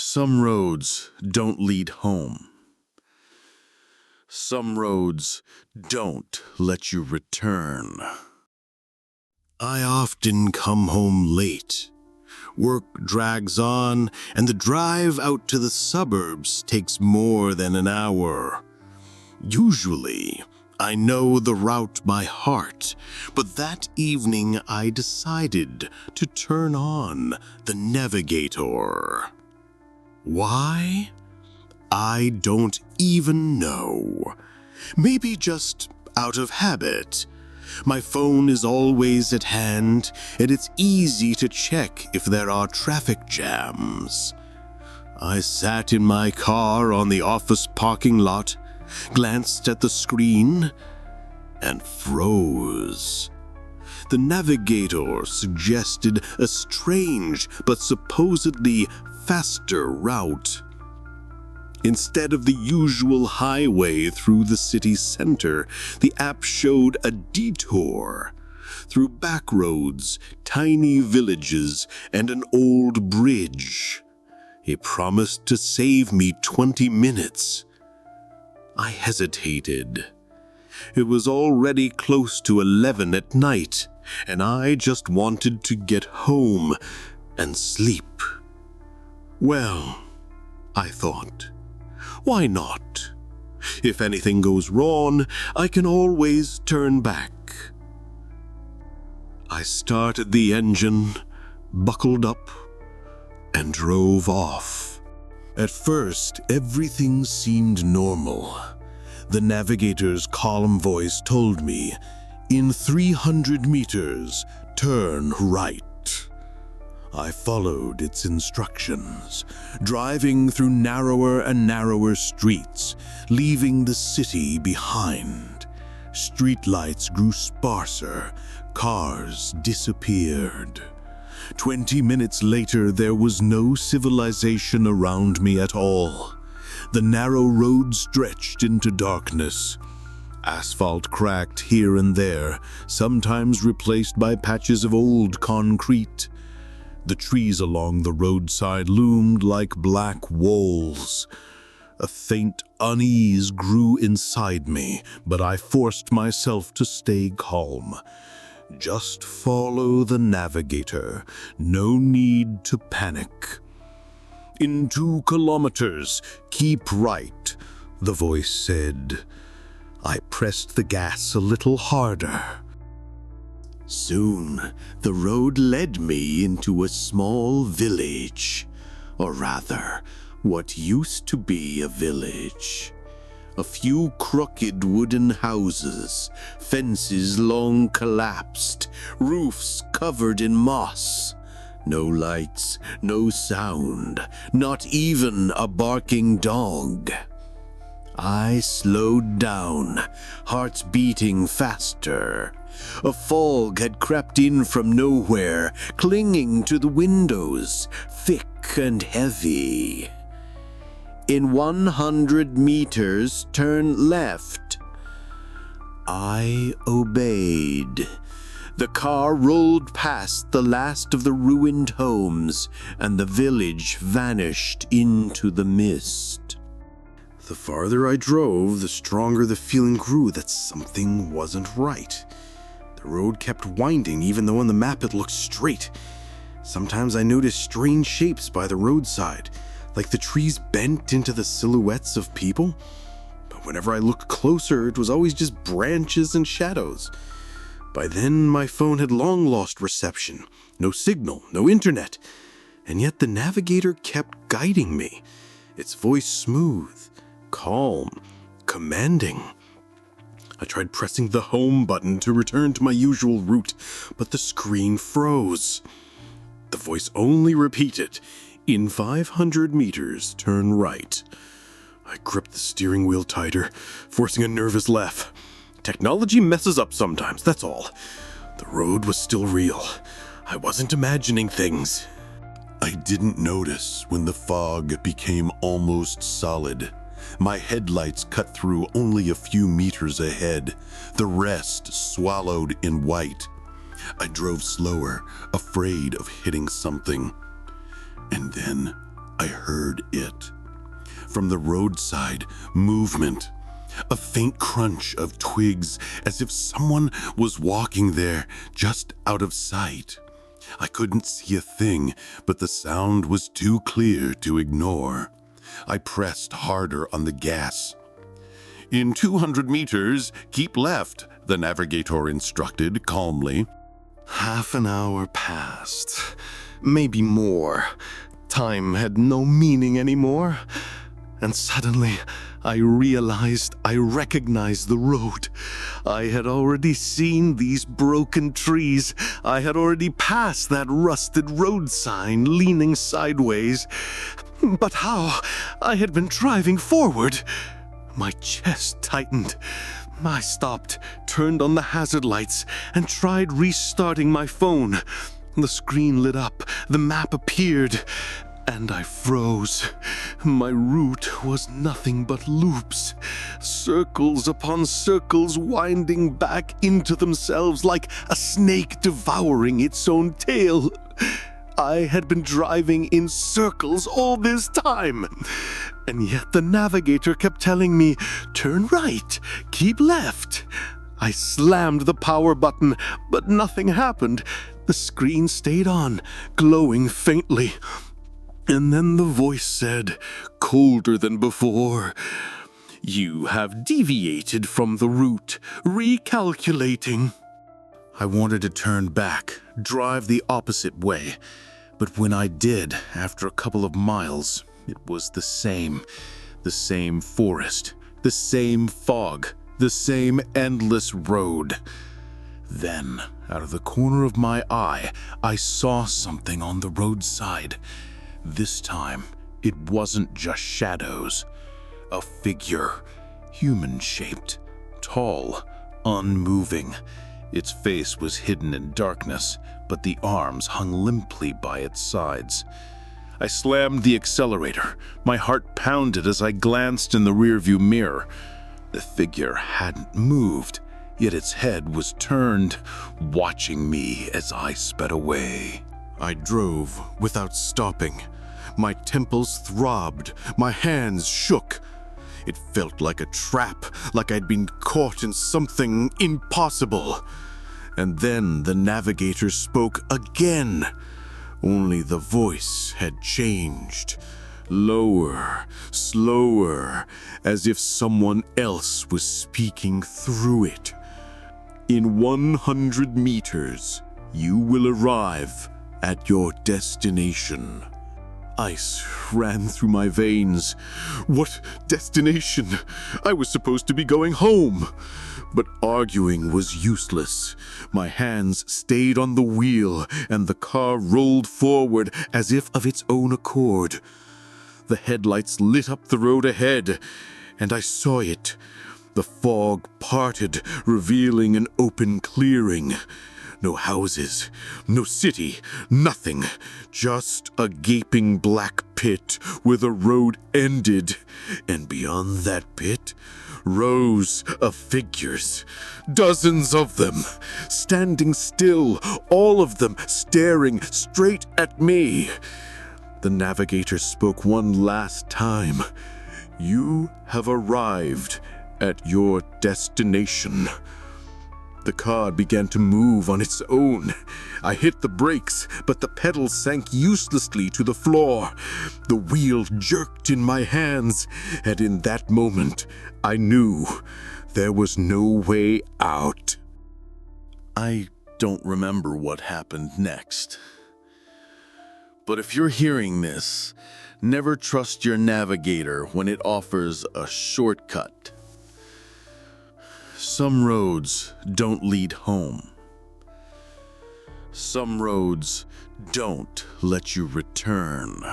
Some roads don't lead home. Some roads don't let you return. I often come home late. Work drags on, and the drive out to the suburbs takes more than an hour. Usually, I know the route by heart, but that evening I decided to turn on the navigator. Why? I don't even know. Maybe just out of habit. My phone is always at hand, and it's easy to check if there are traffic jams. I sat in my car on the office parking lot, glanced at the screen, and froze. The navigator suggested a strange but supposedly faster route. Instead of the usual highway through the city center, the app showed a detour through back roads, tiny villages, and an old bridge. It promised to save me 20 minutes. I hesitated. It was already close to 11 at night, and I just wanted to get home and sleep. Well, I thought, why not? If anything goes wrong, I can always turn back. I started the engine, buckled up, and drove off. At first, everything seemed normal. The navigator's calm voice told me, in 300 meters, turn right. I followed its instructions, driving through narrower and narrower streets, leaving the city behind. Streetlights grew sparser, cars disappeared. 20 minutes later, there was no civilization around me at all. The narrow road stretched into darkness. Asphalt cracked here and there, sometimes replaced by patches of old concrete. The trees along the roadside loomed like black walls. A faint unease grew inside me, but I forced myself to stay calm. Just follow the navigator. No need to panic. In 2 kilometers, keep right, the voice said. I pressed the gas a little harder. Soon, the road led me into a small village, or rather, what used to be a village. A few crooked wooden houses, fences long collapsed, roofs covered in moss. No lights, no sound, not even a barking dog. I slowed down, hearts beating faster. A fog had crept in from nowhere, clinging to the windows, thick and heavy. In 100 meters, turn left. I obeyed. The car rolled past the last of the ruined homes, and the village vanished into the mist. The farther I drove, the stronger the feeling grew that something wasn't right. The road kept winding, even though on the map it looked straight. Sometimes I noticed strange shapes by the roadside, like the trees bent into the silhouettes of people. But whenever I looked closer, it was always just branches and shadows. By then, my phone had long lost reception. No signal, no internet. And yet the navigator kept guiding me. Its voice smooth, calm, commanding. I tried pressing the home button to return to my usual route, but the screen froze. The voice only repeated, in 500 meters, turn right. I gripped the steering wheel tighter, forcing a nervous laugh. Technology messes up sometimes, that's all. The road was still real. I wasn't imagining things. I didn't notice when the fog became almost solid. My headlights cut through only a few meters ahead, the rest swallowed in white. I drove slower, afraid of hitting something. And then I heard it. From the roadside, movement. A faint crunch of twigs as if someone was walking there just out of sight. I couldn't see a thing, but the sound was too clear to ignore. I pressed harder on the gas. "In 200 meters, keep left," the navigator instructed calmly. Half an hour passed, maybe more. Time had no meaning anymore. And suddenly, I realized I recognized the road. I had already seen these broken trees. I had already passed that rusted road sign leaning sideways. But how? I had been driving forward. My chest tightened. I stopped, turned on the hazard lights, and tried restarting my phone. The screen lit up, the map appeared, and I froze. My route was nothing but loops, circles upon circles winding back into themselves like a snake devouring its own tail. I had been driving in circles all this time, and yet the navigator kept telling me, "Turn right, keep left." I slammed the power button, but nothing happened. The screen stayed on, glowing faintly. And then the voice said, colder than before, "You have deviated from the route, recalculating." I wanted to turn back, drive the opposite way, but when I did, after a couple of miles, it was the same forest, the same fog, the same endless road. Then, out of the corner of my eye, I saw something on the roadside. This time, it wasn't just shadows. A figure, human-shaped, tall, unmoving. Its face was hidden in darkness, but the arms hung limply by its sides. I slammed the accelerator. My heart pounded as I glanced in the rearview mirror. The figure hadn't moved, yet its head was turned, watching me as I sped away. I drove without stopping. My temples throbbed, my hands shook. It felt like a trap, like I'd been caught in something impossible. And then the navigator spoke again. Only the voice had changed. Lower, slower, as if someone else was speaking through it. "In 100 meters, you will arrive at your destination." Ice ran through my veins. What destination? I was supposed to be going home. But arguing was useless. My hands stayed on the wheel, and the car rolled forward as if of its own accord. The headlights lit up the road ahead, and I saw it. The fog parted, revealing an open clearing. No houses, no city, nothing. Just a gaping black pit where the road ended. And beyond that pit, rows of figures. Dozens of them, standing still, all of them staring straight at me. The navigator spoke one last time. "You have arrived at your destination." The car began to move on its own. I hit the brakes, but the pedals sank uselessly to the floor. The wheel jerked in my hands, and in that moment, I knew there was no way out. I don't remember what happened next. But if you're hearing this, never trust your navigator when it offers a shortcut. Some roads don't lead home. Some roads don't let you return.